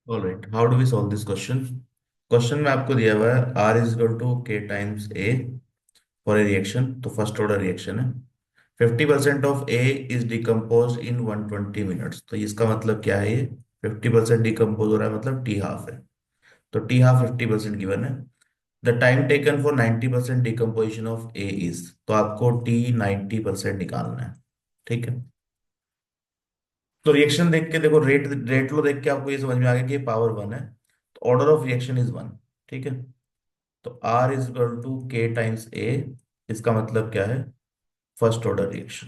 Alright, how do we solve this question. Question में आपको दिया हुआ है R is equal to K times A for a reaction. तो फर्स्ट ऑर्डर रिएक्शन है। 50% of A is decompose in 120 minutes. तो इसका मतलब क्या है, ये 50% डिकम्पोज हो रहा है, मतलब टी हाफ है। तो टी हाफ 50% गिवन है। The time taken for 90% decomposition of A is, तो आपको टी 90% निकालना है। ठीक है। तो रिएक्शन देख के देखो, रेट रेट लो देख के आपको ये समझ में आ गया कि ये पावर वन है। तो order of reaction is one. ठीक है। तो are is equal to K times ए। इसका मतलब क्या है, first order reaction.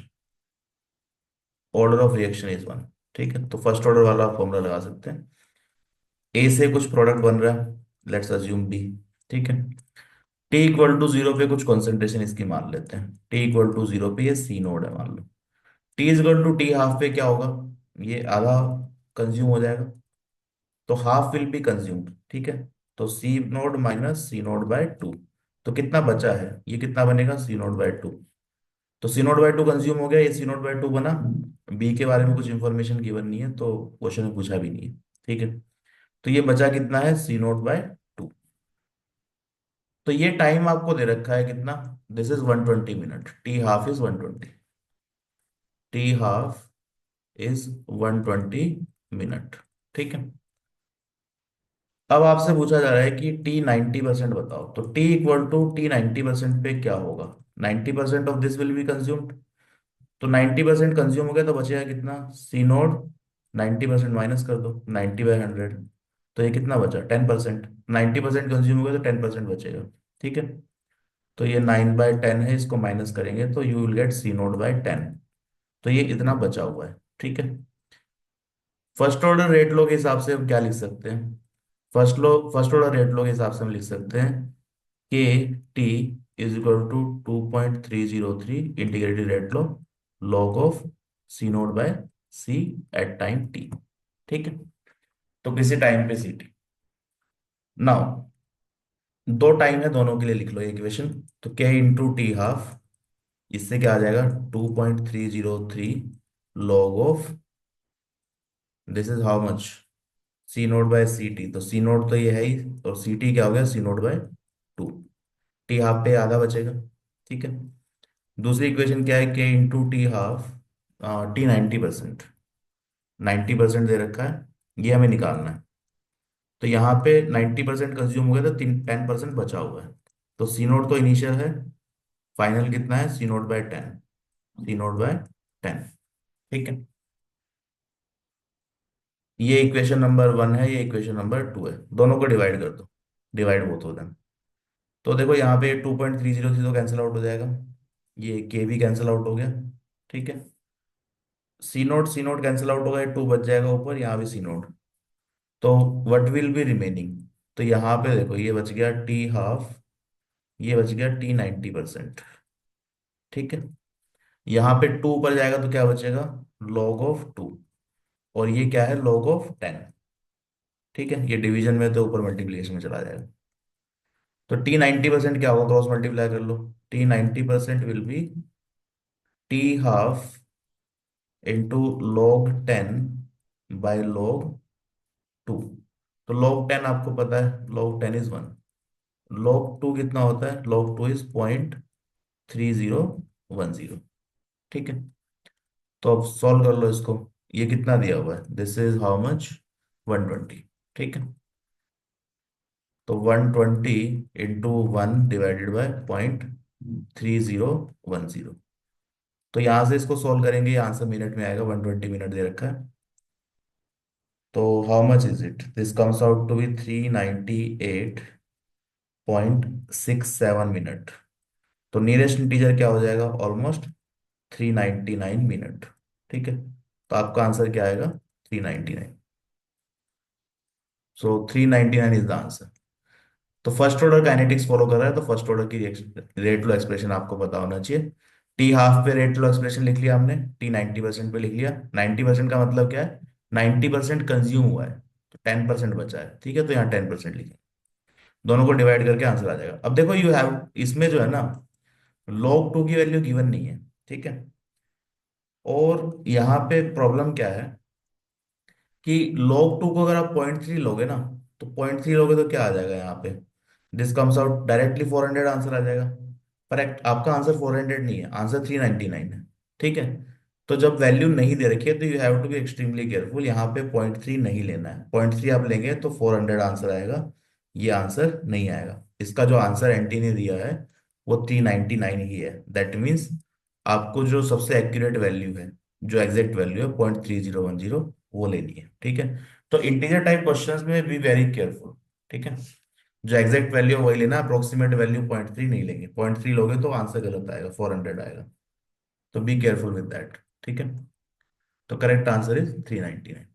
Order of reaction is one. ठीक है, तो फर्स्ट ऑर्डर वाला फॉर्मूला लगा सकते हैं। ए से कुछ प्रोडक्ट बन रहा है, लेट्स अज्यूम बी। ठीक है। टी इक्वल टू जीरो पे कुछ कॉन्सेंट्रेशन इसकी मान लेते हैं। टी इक्वल टू जीरो पे ये सी नोड है मान लो। T is equal to T half पे क्या होगा, ये आधा कंज्यूम हो जाएगा। तो हाफ विल बी कंज्यूम्ड। ठीक है। तो C naught minus C node by two. तो कितना बचा है, ये कितना बनेगा, सी नोड बाय टू। तो C note by to consume हो गया, ये सी नोट बाय टू बना। बी के बारे में कुछ इंफॉर्मेशन गिवन नहीं है, तो क्वेश्चन में पूछा भी नहीं है। ठीक है। तो ये बचा कितना है, सी नोट बाय टू। तो ये टाइम आपको दे रखा है कितना, this is 120 minute. T half is 120। T half is 120 minute. ठीक है। अब आपसे पूछा जा रहा है कि टी 90% बताओ। तो टी इक्वल टू टी 90% पे क्या होगा, 90% of this will be consumed. तो 90% कंज्यूम हो गया, तो बचेगा कितना, सी नोड 90% माइनस कर दो 90/100। तो ये कितना बचा, 10%। 90% कंज्यूम हो गया तो 10% बचेगा। ठीक है। तो ये 9/10 है, इसको माइनस करेंगे तो you will get C node by 10। तो ये इतना बचा हुआ है। ठीक है। फर्स्ट ऑर्डर रेट लो के हिसाब से हम क्या लिख सकते हैं, फर्स्ट ऑर्डर रेट लो के हिसाब से हम लिख सकते हैं K T is equal to 2.303 integrated rate law log of C note by C at time T. ठीक है। तो किसी टाइम पे सी टी। नाउ दो टाइम है, दोनों के लिए लिख लो इक्वेशन। तो के इंटू टी हाफ, इससे क्या आ जाएगा, 2.303 log of, this is how much, C note by C T. तो सी नोट तो ये है ही, और सी टी क्या हो गया, C note by two. T half पे आधा बचेगा। ठीक है। दूसरी इक्वेशन क्या है, के इंटू टी हाफ, टी 90%। 90% दे रखा है, ये हमें निकालना है। तो यहाँ पे 90% कंज्यूम हो गया, तो 10% बचा हुआ है। तो सी नोट तो इनिशियल है, फाइनल कितना है, सी नोट बाय 10। सी नोट बाय 10। ठीक है। ये इक्वेशन नंबर वन है, ये इक्वेशन नंबर टू है। दोनों को डिवाइड कर दो, डिवाइड बोथ ऑफ देम। तो देखो यहाँ पे 2.303 तो कैंसिल आउट हो जाएगा, ये के भी कैंसिल आउट हो गया। ठीक है। सी नोट कैंसिल आउट होगा, टू बच जाएगा ऊपर, यहाँ भी सी नोट। तो व्हाट विल बी रिमेनिंग, तो यहाँ पे देखो ये बच गया टी हाफ, ये बच गया टी 90%। ठीक है। यहाँ पे टू ऊपर जाएगा तो क्या बचेगा, लॉग ऑफ टू। और ये क्या है, लॉग ऑफ 10। ठीक है, ये डिवीजन में तो ऊपर मल्टीप्लिकेशन में चला जाएगा। तो टी 90% क्या होगा, क्रॉस मल्टीप्लाई कर लो। T 90% will be T half into log 10 by log two. तो log 10 आपको पता है, log 10 इज वन। log 2 कितना होता है, log 2 इज 0.3010। ठीक है। तो अब सॉल्व कर लो इसको। ये कितना दिया हुआ है, दिस इज हाउ मच, 120। ठीक है। तो 120 इंटू वन डिवाइडेड बाय 0.3010। तो यहां से इसको सॉल्व करेंगे, ये आंसर मिनट में आएगा, 120 मिनट दे रखा है। तो how much is it, this comes out to be 398.67 minute. तो नियरेस्ट इंटीजर क्या हो जाएगा, ऑलमोस्ट 399 मिनट। ठीक है। तो आपका आंसर क्या आएगा, 399। सो 399 इज द आंसर। तो फर्स्ट ऑर्डर काइनेटिक्स फॉलो कर रहा है, तो फर्स्ट ऑर्डर की रेट लो एक्सप्रेशन आपको पता होना चाहिए। टी हाफ पे रेट लो एक्सप्रेशन लिख लिया हमने, टी 90% पे लिख लिया। 90% का मतलब क्या है, 90% कंज्यूम हुआ है, तो 10% बचा है। ठीक है, तो यहाँ 10% लिखें। दोनों को डिवाइड करके आंसर आ जाएगा। अब देखो, यू हैव इसमें जो है ना, log 2 की वैल्यू गिवन नहीं है। ठीक है। और यहाँ पे प्रॉब्लम क्या है, कि log 2 को अगर आप 0.3 लोगे ना, तो 0.3 लोगे तो क्या आ जाएगा यहाँ पे, this comes out directly 400 answer आ जाएगा। पर आपका आंसर 400 नहीं है, आंसर 399 है। ठीक है। तो जब वैल्यू नहीं दे रखी है तो you have to be extremely careful, यहाँ पे 0.3 नहीं लेना है। 0.3 आप लेंगे तो 400 आंसर आएगा, ये आंसर नहीं आएगा। इसका जो आंसर एंटी ने दिया है वो 399 ही है। दैट मीन्स आपको जो सबसे एक्यूरेट वैल्यू है, जो एग्जैक्ट वैल्यू है 0.3010, वो लेनी है। ठीक है। तो इंटीजर टाइप क्वेश्चंस में बी वेरी केयरफुल। ठीक है। जो एग्जैक्ट वैल्यू है वही लेना, अप्रोक्सीमेट वैल्यू 0.3 नहीं लेंगे। 0.3 लोगे तो आंसर गलत आएगा, 400 आएगा। तो बी केयरफुल विद दैट। ठीक है। तो करेक्ट आंसर इज 399।